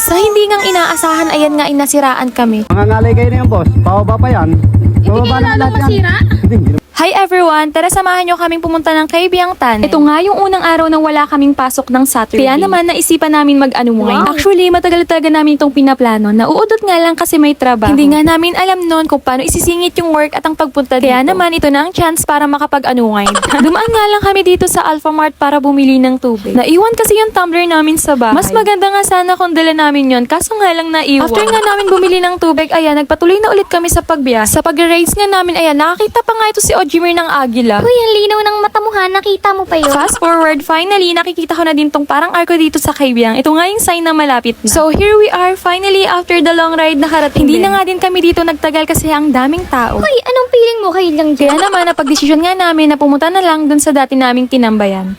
Sa hindi ngang inaasahan, ayan nga inasiraan kami. Mangangalay kayo na yan, boss. Pababa pa yan. Hindi kayo lalong masira? Hindi. Hi everyone! Tara samahan nyo kaming pumunta ng Kaibiyang Tannen. Ito nga yung unang araw na wala kaming pasok ng Saturday. Kaya naman naisipan namin mag-unwind. Wow. Actually, matagal talaga namin itong pinaplano. Nauudot nga lang kasi may trabaho. Hindi nga namin alam noon kung paano isisingit yung work at ang pagpunta dito. Kaya naman ito na ang chance para makapag-unwind. Dumaan nga lang kami dito sa Alphamart para bumili ng tubig. Naiwan kasi yung tumbler namin sa bahay. Mas maganda nga sana kung dala namin yon, kaso nga lang naiwan. After nga namin bumili ng tubig, ayan, nagpatuloy na ulit kami sa pagbiyahe. Sa pag-race nga namin, ayan, nakakita pa nga ito si Ojimir ng Agila. Uy, ang linaw ng mata mo ha. Nakita mo pa yun. Fast forward, finally, nakikita ko na din tong parang arko dito sa Kaibiyang. Ito nga yung sign na malapit na. So, here we are, finally, after the long ride, nakarating Hindi na nga din kami dito nagtagal kasi ang daming tao. Uy, anong feeling mo kayo lang dyan? Kaya naman, napag-desisyon nga namin na pumunta na lang dun sa dati naming tinambayan.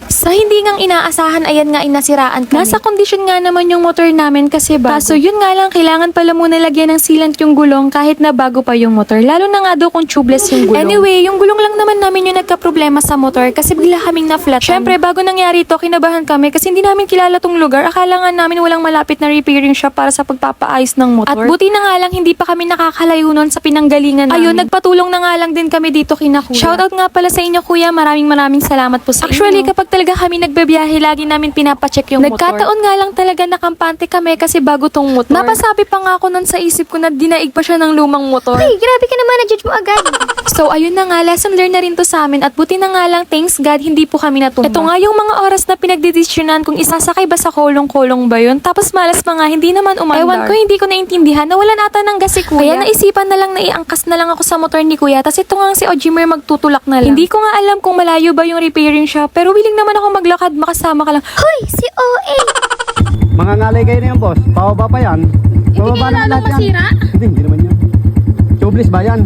Sa hindi ngang inaasahan, ayan nga inasiraan kami. Nasa kondisyon nga naman yung motor namin kasi bago. Kaso yun nga lang, kailangan pala muna lagyan ng sealant yung gulong kahit na bago pa yung motor. Lalo na nga daw kung tubeless yung gulong. Anyway, yung gulong lang naman namin yung nagka-problema sa motor kasi bigla kaming na-flat. Syempre, bago nangyari ito, kinabahan kami kasi hindi namin kilala tong lugar. Akala nga namin walang malapit na repairing shop para sa pagpapaayos ng motor. At buti na nga lang, hindi pa kami nakakalayo nun sa pinanggalingan namin. Ayun, nagpatulong na nga lang din kami dito kina kuya. Shoutout nga pala sa inyo kuya, maraming salamat po sa inyo. Actually, kapag talaga kami nagbabiyahe, lagi namin pinapacheck yung motor. Nagkataon nga lang talaga na kampante kami kasi bago tong motor. Napasabi pa nga ako nun sa isip ko na dinaig pa siya ng lumang motor. Uy, grabe ka naman. Na-judge mo agad. So, ayun na nga, lesson learned na rin to sa amin at buti na nga lang, thanks God, hindi po kami natumba. Ito nga yung mga oras na pinagdedesisyonan kung isasakay ba sa kolong-kolong ba yun. Tapos malas pa nga, hindi naman umandar. Ewan ko, hindi ko naintindihan na wala nata ng gas si kuya. Kaya naisipan na lang na iangkas na lang ako sa motor ni kuya. Tapos ito nga si Ojimir magtutulak na lang. Hindi ko nga alam kung malayo ba yung repairing shop, pero willing naman ako maglakad, makasama ka lang. Hoy, si OA. Mangangalay kayo na yan, boss. Pababa pa yan. Hindi kayo na lalong lahat yan. masira? Hindi naman yan. Tubeless ba yan?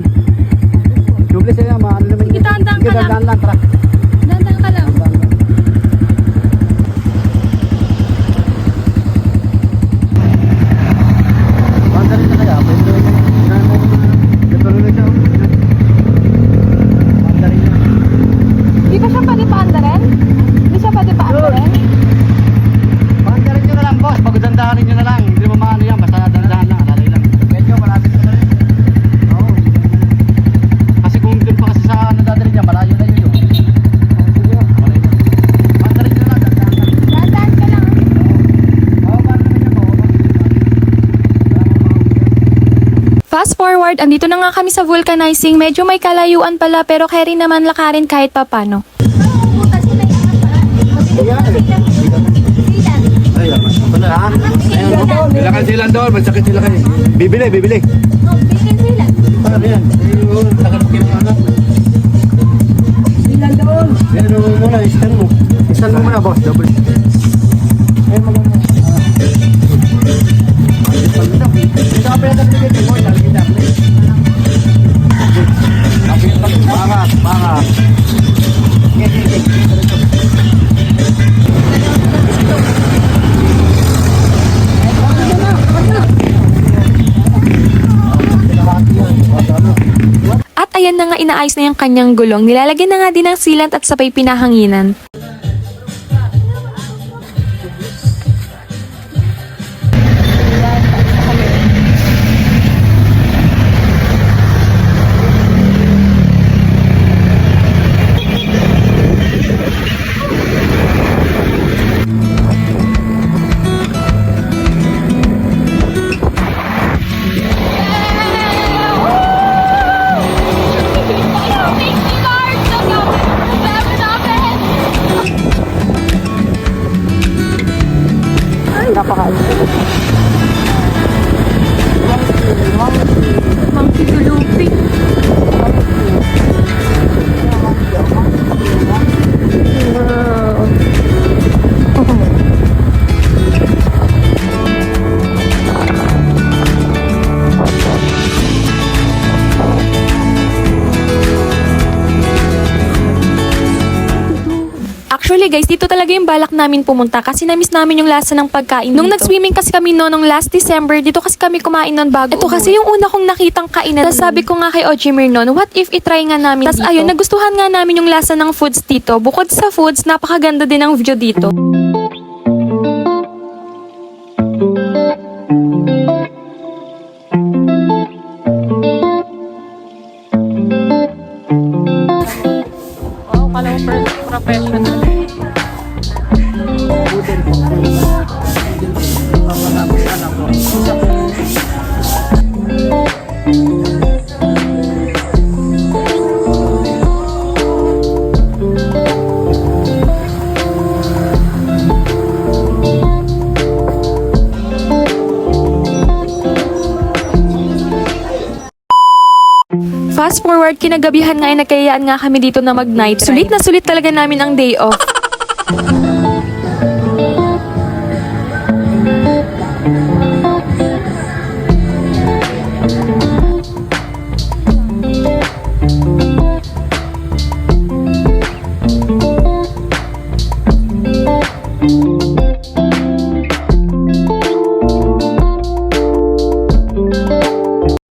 Tubeless yan, maano naman Sige, dahan-dahan ka lang. dahan-dahan lang, tara. Dandang ka lang. Banda rin na kaya. Pwede rin yan. Ganito rin siya. Banda rin yan. Di ba siya pwede paandarin? Di siya pwede paandarin? Banda rin nyo na lang, boss. Pagdandahanin nyo na lang. Hindi mo maano yan. Basta dandahan lang. Alalay lang. Medyo malapit na rin. Oo. Kasi kung dun pa kasi sa nadadali niya, malayo na yun. Banda rin nyo na lang. Dandahan lang. Dandang ka lang. Oo, banda rin yan. Fast forward, andito na nga kami sa vulcanizing. Medyo may kalayuan pala pero kaya rin naman lakarin kahit papano. Butas sila yung Ayun, wala ha? Ayun, kailangan sila doon, magsakit sila kayo. Bibili. bilhin sila. Paano yan? Ayun, sakit ng anak. Sila doon. Pero muna, isan mo. Isan mo muna, boss. Double. Ayun, maganda. Ito ka pala natin dito, boy. Lagi na. Baka. At ayan na nga inaayos na yung kanyang gulong. Nilalagyan na nga din ng sealant at sabay pinahanginan. Actually guys, dito talaga yung balak namin pumunta kasi na-miss namin yung lasa ng pagkain Nung nag-swimming kasi kami nung last December, dito kasi kami kumain nun bago. Ito kasi yung una kong nakitang kainan. Tapos sabi ko nga kay Ojimir noon, what if itry nga namin dito? Tapos ayun, nagustuhan nga namin yung lasa ng foods dito. Bukod sa foods, napakaganda din ang view dito. Wow, kala ko professional. Fast forward, kinagabihan nga ay nagkayaan nga kami dito na mag-night ride. Sulit na sulit talaga namin ang day off.